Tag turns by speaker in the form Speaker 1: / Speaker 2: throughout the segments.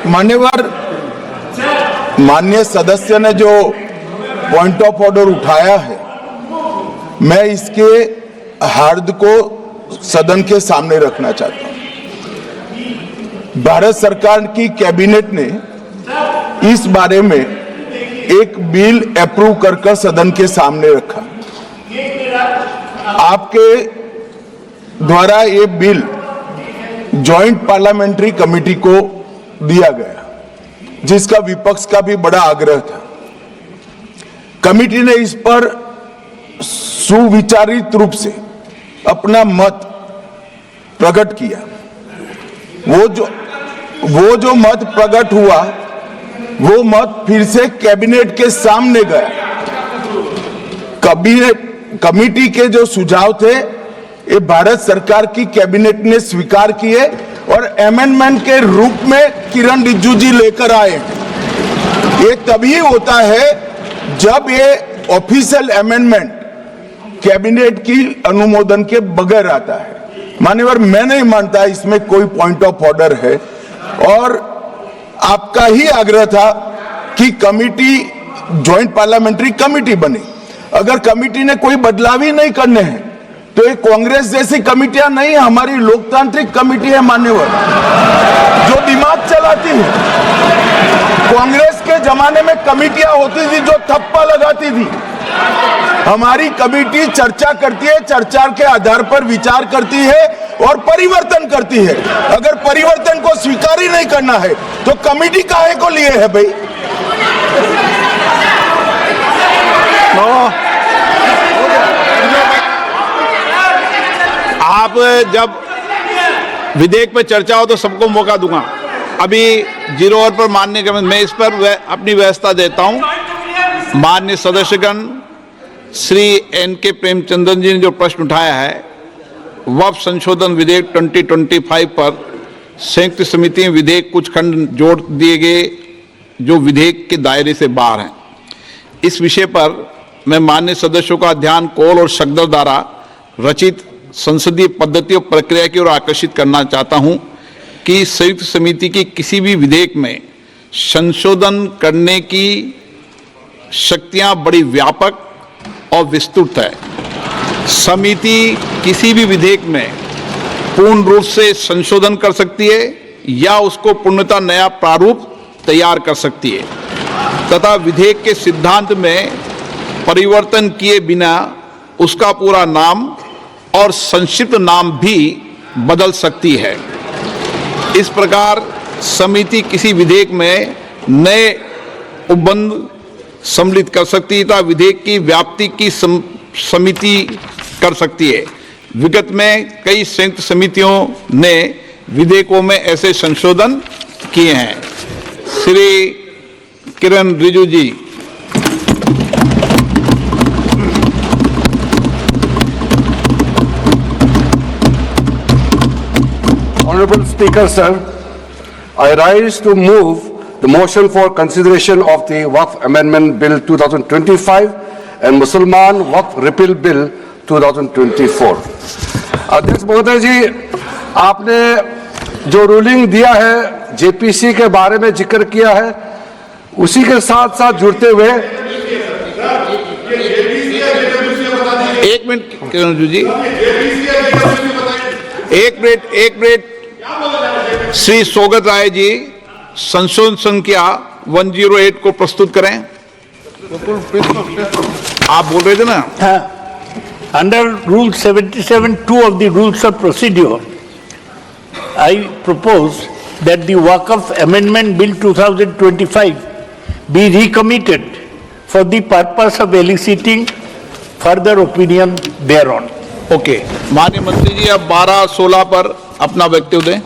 Speaker 1: मान्यवर माननीय सदस्य ने जो पॉइंट ऑफ ऑर्डर उठाया है, मैं इसके हार्द को सदन के सामने रखना चाहता हूं। भारत सरकार की कैबिनेट ने इस बारे में एक बिल अप्रूव कर सदन के सामने रखा। आपके द्वारा ये बिल जॉइंट पार्लियामेंट्री कमेटी को दिया गया, जिसका विपक्ष का भी बड़ा आग्रह था। कमेटी ने इस पर सुविचारित रूप से अपना मत प्रकट किया। वो जो मत प्रकट हुआ, वो मत फिर से कैबिनेट के सामने गया। कमेटी के जो सुझाव थे, ये भारत सरकार की कैबिनेट ने स्वीकार किए और अमेंडमेंट के रूप में किरण रिजिजू जी लेकर आए। ये तभी होता है जब ये ऑफिशियल अमेंडमेंट कैबिनेट की अनुमोदन के बगैर आता है। मान्यवर, मैं नहीं मानता इसमें कोई पॉइंट ऑफ ऑर्डर है, और आपका ही आग्रह था कि कमेटी जॉइंट पार्लियामेंट्री कमेटी बने। अगर कमेटी ने कोई बदलाव ही नहीं करने हैं तो ये कांग्रेस जैसी कमेटियां नहीं, हमारी लोकतांत्रिक कमेटी है मान्यवर, जो दिमाग चलाती है। कांग्रेस के जमाने में कमेटियां होती थी जो थप्पा लगाती थी। हमारी कमेटी चर्चा करती है, चर्चा के आधार पर विचार करती है और परिवर्तन करती है। अगर परिवर्तन को स्वीकार ही नहीं करना है तो कमेटी काहे को लिए है भाई?
Speaker 2: आप जब विधेयक पर चर्चा हो तो सबको मौका दूंगा। अभी 0 ओवर पर मानने के मैं इस पर अपनी व्यवस्था देता हूं। माननीय सदस्यगण श्री NK प्रेमचंद्रन जी ने जो प्रश्न उठाया है, वक्फ संशोधन विधेयक 2025 पर संयुक्त समिति में विधेयक कुछ खंड जोड़ दिए गए जो विधेयक के दायरे से बाहर हैं। इस विषय पर मैं माननीय सदस्यों का ध्यान कौल और सकदर द्वारा रचित संसदीय पद्धति और प्रक्रिया की ओर आकर्षित करना चाहता हूं कि संयुक्त समिति की किसी भी विधेयक में संशोधन करने की शक्तियां बड़ी व्यापक और विस्तृत है। समिति किसी भी विधेयक में पूर्ण रूप से संशोधन कर सकती है या उसको पूर्णतः नया प्रारूप तैयार कर सकती है तथा विधेयक के सिद्धांत में परिवर्तन किए बिना उसका पूरा नाम और संक्षिप्त नाम भी बदल सकती है। इस प्रकार समिति किसी विधेयक में नए उपबंध सम्मिलित कर सकती है तथा विधेयक की व्याप्ति की समिति कर सकती है। विगत में कई संयुक्त समितियों ने विधेयकों में ऐसे संशोधन किए हैं। श्री किरण रिजिजू जी।
Speaker 3: Honorable Speaker, sir, I rise to move the motion for consideration of the Waqf Amendment Bill 2025 and Mussalman Waqf Repeal Bill 2024. अध्यक्ष महोदय जी, आपने जो रूलिंग दिया है, जेपीसी के बारे में जिक्र किया है, उसी के साथ साथ जुड़ते हुए
Speaker 2: एक मिनट किरण जी, एक मिनट श्री सोगत राय जी संशोधन संख्या 108 को प्रस्तुत करें। आप बोल रहे थे ना?
Speaker 4: Under Rule 77(2) of the Rules of Procedure, I propose that the Waqf Amendment Bill 2025 be recommitted for the purpose of eliciting further opinion thereon.
Speaker 2: Okay, माननीय मंत्री जी अब 12-16 पर अपना वक्तव्य दें।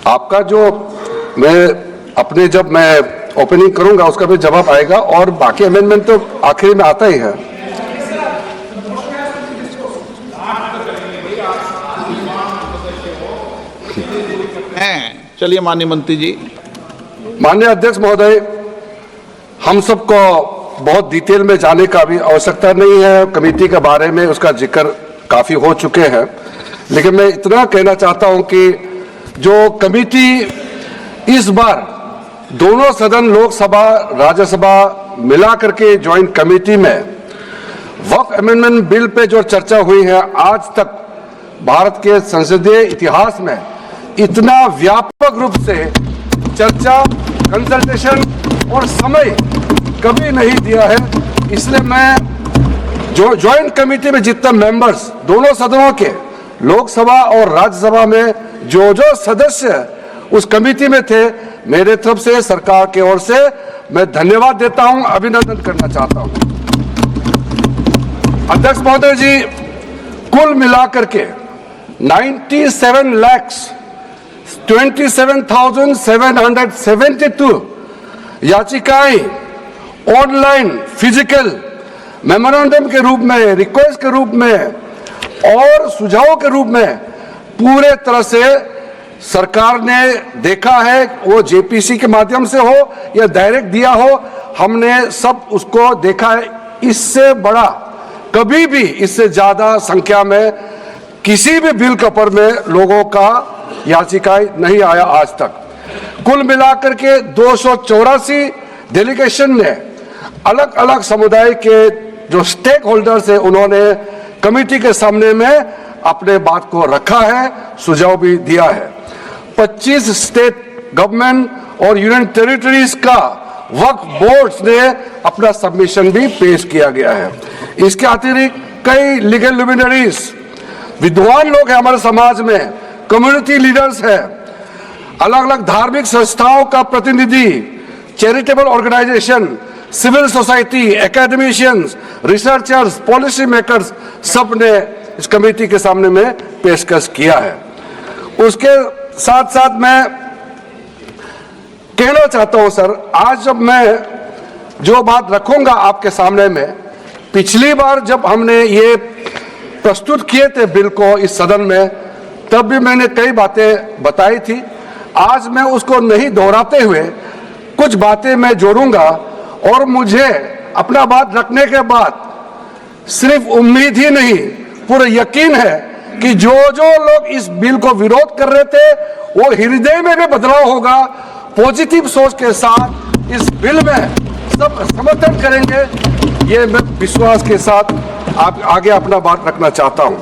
Speaker 3: आपका जो जब मैं ओपनिंग करूंगा उसका भी जवाब आएगा और बाकी अमेंडमेंट तो आखिरी में आता ही है।
Speaker 2: चलिए माननीय मंत्री जी।
Speaker 3: माननीय अध्यक्ष महोदय, हम सबको बहुत डिटेल में जाने का भी आवश्यकता नहीं है। कमेटी के बारे में उसका जिक्र काफी हो चुके हैं, लेकिन मैं इतना कहना चाहता हूं कि जो कमेटी इस बार दोनों सदन लोकसभा राज्यसभा मिला करके ज्वाइंट कमेटी में वक्फ अमेंडमेंट बिल पे जो चर्चा हुई है, आज तक भारत के संसदीय इतिहास में इतना व्यापक रूप से चर्चा, कंसल्टेशन और समय कभी नहीं दिया है। इसलिए मैं जो ज्वाइंट कमेटी में जितने मेंबर्स दोनों सदनों के लोकसभा और राज्यसभा में जो सदस्य उस कमेटी में थे, मेरे तरफ से सरकार की ओर से मैं धन्यवाद देता हूं, अभिनंदन करना चाहता हूं। अध्यक्ष महोदय जी, कुल मिलाकर के 97,27,772 याचिकाएं ऑनलाइन, फिजिकल, मेमोरेंडम के रूप में, रिक्वेस्ट के रूप में और सुझाव के रूप में पूरे तरह से सरकार ने देखा है, वो जेपीसी के माध्यम से हो या डायरेक्ट दिया हो, हमने सब उसको देखा है। इससे बड़ा कभी भी, इससे ज्यादा संख्या में किसी भी बिल के ऊपर में लोगों का याचिकाएं नहीं आया आज तक। कुल मिलाकर के 284 डेलीगेशन ने अलग अलग समुदाय के जो स्टेक होल्डर्स है, उन्होंने कमेटी के सामने में अपने बात को रखा है, सुझाव भी दिया है। 25 स्टेट गवर्नमेंट और यूनियन टेरिटरीज का वक्फ बोर्ड्स ने अपना सबमिशन भी पेश किया गया है। इसके अतिरिक्त कई लीगल लुमिनरीज, विद्वान लोग हैं हमारे समाज में, कम्युनिटी लीडर्स हैं, अलग अलग धार्मिक संस्थाओं का प्रतिनिधि, charitable organisation, civil society, academicians, researchers, policy makers, सब ने इस कमेटी के सामने में पेशकश किया है। उसके साथ साथ मैं कहना चाहता हूं सर, आज जब मैं जो बात रखूंगा आपके सामने में, पिछली बार जब हमने ये प्रस्तुत किए थे बिल को इस सदन में, तब भी मैंने कई बातें बताई थी। आज मैं उसको नहीं दोहराते हुए कुछ बातें मैं जोड़ूंगा, और मुझे अपना बात रखने के बाद सिर्फ उम्मीद ही नहीं, पूरा यकीन है कि जो लोग इस बिल को विरोध कर रहे थे, वो हृदय में भी बदलाव होगा। पॉजिटिव सोच के साथ इस बिल में सब समर्थन करेंगे, ये मैं विश्वास के साथ आप आगे अपना बात रखना चाहता हूं।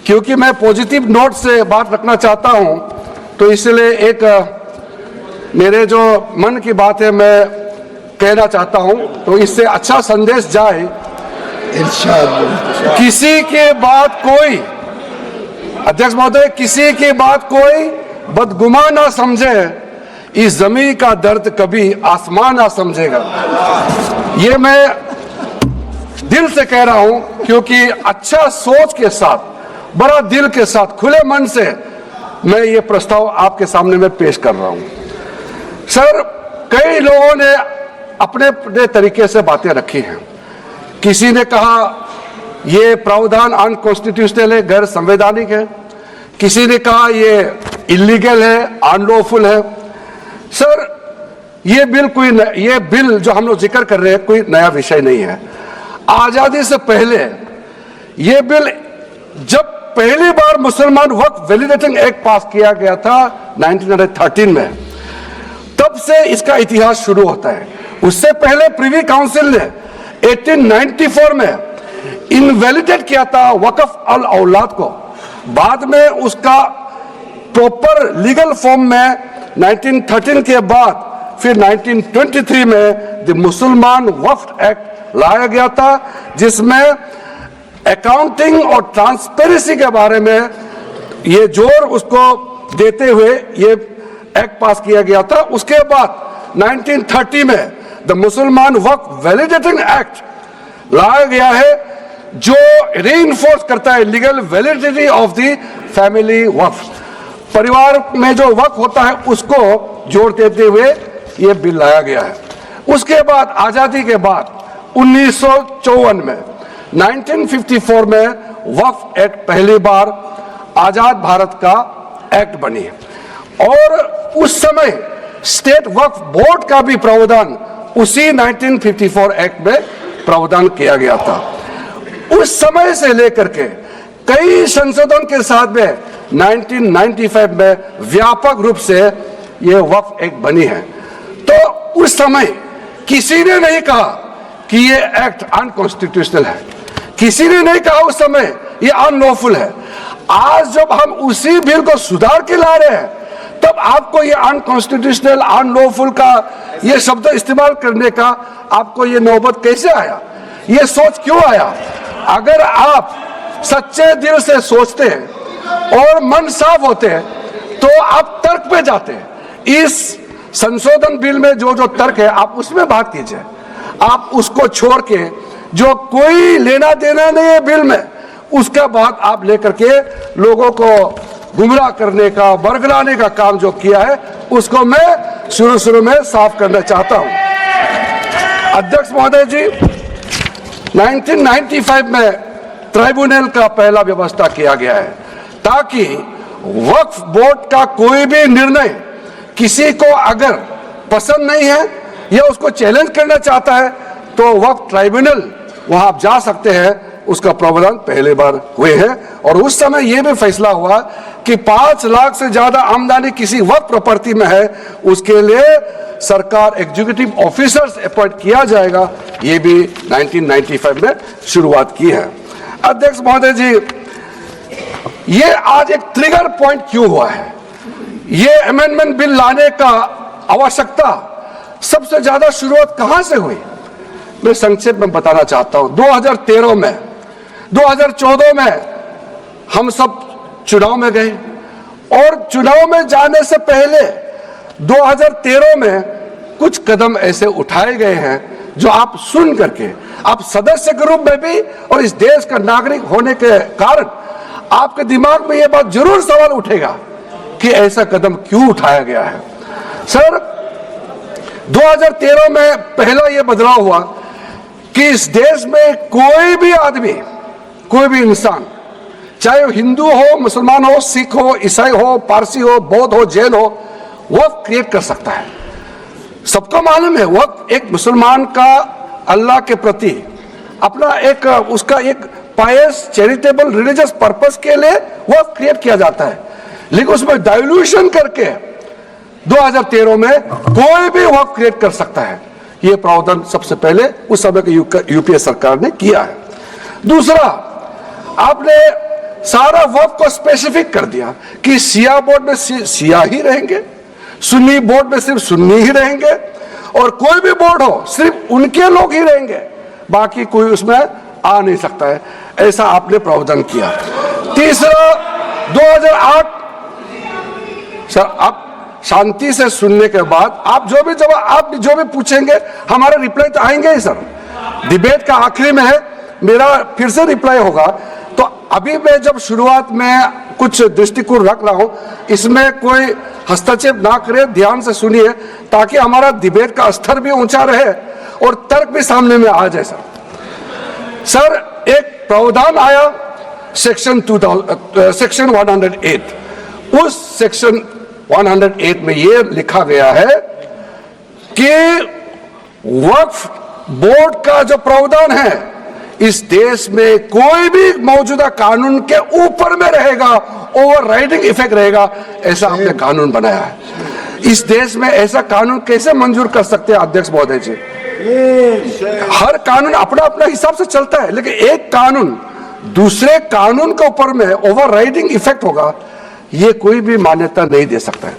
Speaker 3: क्योंकि मैं पॉजिटिव नोट से बात रखना चाहता हूं, तो इसलिए एक मेरे जो मन की बात है मैं कहना चाहता हूं, तो इससे अच्छा संदेश जाए। किसी के बात कोई, अध्यक्ष महोदय, किसी की बात कोई बदगुमान ना समझे, इस जमीन का दर्द कभी आसमान ना समझेगा। ये मैं दिल से कह रहा हूं, क्योंकि अच्छा सोच के साथ, बड़ा दिल के साथ, खुले मन से मैं ये प्रस्ताव आपके सामने में पेश कर रहा हूं। सर, कई लोगों ने अपने अपने तरीके से बातें रखी हैं। किसी ने कहा ये प्रावधान अनकॉन्स्टिट्यूशनल है, गैर संवैधानिक है। किसी ने कहा ये इलीगल है, अनलॉफुल है। सर, ये बिल जो हम लोग जिक्र कर रहे हैं कोई नया विषय नहीं है। आजादी से पहले ये बिल, जब पहली बार मुसलमान वक्फ वैलिडेटिंग एक्ट पास किया गया था 1913 में, तब से इसका इतिहास शुरू होता है। उससे पहले प्रिवी काउंसिल ने 1894 में इनवैलिडेट किया था वक्फ अल औलाद को। बाद में उसका प्रॉपर लीगल फॉर्म में 1913 के बाद फिर 1923 में द मुसलमान वक्फ एक्ट लाया गया था, जिसमें अकाउंटिंग और ट्रांसपेरेंसी के बारे में ये जोर उसको देते हुए ये एक्ट पास किया गया था। उसके बाद 1930 में द मुसलमान वक्फ वैलिडेटिंग एक्ट लाया गया है, जो रीइंफोर्स करता है legal validity of the family वक्फ। परिवार में जो वक्फ होता है उसको जोड़ देते हुए ये बिल लाया गया है। उसके बाद आजादी के बाद 1954 में 1954 में वक्फ एक्ट पहली बार आजाद भारत का एक्ट बनी, और उस समय स्टेट वक्फ बोर्ड का भी प्रावधान उसी 1954 एक्ट में प्रावधान किया गया था। उस समय से लेकर के कई संशोधन के साथ में 1995 में व्यापक रूप से ये वक्फ एक्ट बनी है। तो उस समय किसी ने नहीं कहा कि ये एक्ट अनकॉन्स्टिट्यूशनल है, किसी ने नहीं कहा उस समय ये अनलॉफुल है। आज जब हम उसी बिल को सुधार के ला रहे हैं तब आपको ये अनकॉन्स्टिट्यूशनल अनलॉफुल का ये शब्द इस्तेमाल करने का आपको ये नौबत कैसे आया, ये सोच क्यों आया? अगर आप सच्चे दिल से सोचते हैं और मन साफ होते हैं तो आप तर्क पे जाते हैं। इस संशोधन बिल में जो जो तर्क है आप उसमें बात कीजिए, आप उसको छोड़ के जो कोई लेना देना नहीं है बिल में उसका बात आप लेकर के लोगों को गुमराह करने का बरगलाने का काम जो किया है उसको मैं शुरू में साफ करना चाहता हूं। अध्यक्ष महोदय जी, 1995 में ट्राइब्यूनल का पहला व्यवस्था किया गया है ताकि वक्फ बोर्ड का कोई भी निर्णय किसी को अगर पसंद नहीं है या उसको चैलेंज करना चाहता है तो वक्फ ट्राइब्यूनल वहां आप जा सकते हैं। उसका प्रावधान पहले बार हुए हैं और उस समय यह भी फैसला हुआ कि 5 लाख से ज्यादा आमदनी किसी वक्फ प्रॉपर्टी में है उसके लिए सरकार एग्जीक्यूटिव ऑफिसर्स अपॉइंट किया जाएगा। ये भी 1995 में शुरुआत की है। अध्यक्ष महोदय जी, ये आज एक ट्रिगर पॉइंट क्यों हुआ है? ये अमेंडमेंट बिल लाने का आवश्यकता सबसे ज्यादा शुरुआत कहां से हुई? मैं संक्षेप में बताना चाहता हूं। 2013 में 2014 में हम सब चुनाव में गए और चुनाव में जाने से पहले 2013 में कुछ कदम ऐसे उठाए गए हैं जो आप सुन करके आप सदस्य के रूप में भी और इस देश का नागरिक होने के कारण आपके दिमाग में यह बात जरूर सवाल उठेगा कि ऐसा कदम क्यों उठाया गया है। सर, 2013 में पहला यह बदलाव हुआ कि इस देश में कोई भी आदमी, कोई भी इंसान, चाहे वो हिंदू हो, मुसलमान हो, सिख हो, ईसाई हो, पारसी हो, बौद्ध हो, जैन हो, वक्फ क्रिएट कर सकता है। सबको मालूम है वक्फ एक मुसलमान का अल्लाह के प्रति अपना एक उसका एक पायस चैरिटेबल रिलीजियस पर्पस के लिए वक्फ क्रिएट किया जाता है, लेकिन उसमें डाइल्यूशन करके 2013 में कोई भी वक्फ क्रिएट कर सकता है। यह प्रावधान सबसे पहले उस समय की यूपीए सरकार ने किया है। दूसरा, आपने सारा वक्फ को स्पेसिफिक कर दिया कि शिया बोर्ड में शिया ही रहेंगे, सुन्नी बोर्ड में सिर्फ सुन्नी ही रहेंगे और कोई भी बोर्ड हो सिर्फ उनके लोग ही रहेंगे, बाकी कोई उसमें आ नहीं सकता है। ऐसा आपने प्रावधान किया। तीसरा, 2008, सर आप शांति से सुनने के बाद आप जो भी पूछेंगे हमारे रिप्लाई तो आएंगे ही। सर, डिबेट का आखिरी में है, मेरा फिर से रिप्लाई होगा। तो अभी मैं जब शुरुआत में कुछ दृष्टिकोण रख रहा हूं, इसमें कोई हस्तक्षेप ना करे, ध्यान से सुनिए ताकि हमारा डिबेट का स्तर भी ऊंचा रहे और तर्क भी सामने में आ जाए। सर, एक प्रावधान आया सेक्शन 108। उस सेक्शन 108 में यह लिखा गया है कि वक्फ बोर्ड का जो प्रावधान है इस देश में कोई भी मौजूदा कानून के ऊपर में रहेगा, ओवरराइडिंग इफेक्ट रहेगा। ऐसा आपने कानून बनाया है। इस देश में ऐसा कानून कैसे मंजूर कर सकते हैं अध्यक्ष महोदय जी? हर कानून अपना अपना हिसाब से चलता है, लेकिन एक कानून दूसरे कानून के ऊपर में ओवरराइडिंग इफेक्ट होगा, ये कोई भी मान्यता नहीं दे सकता है।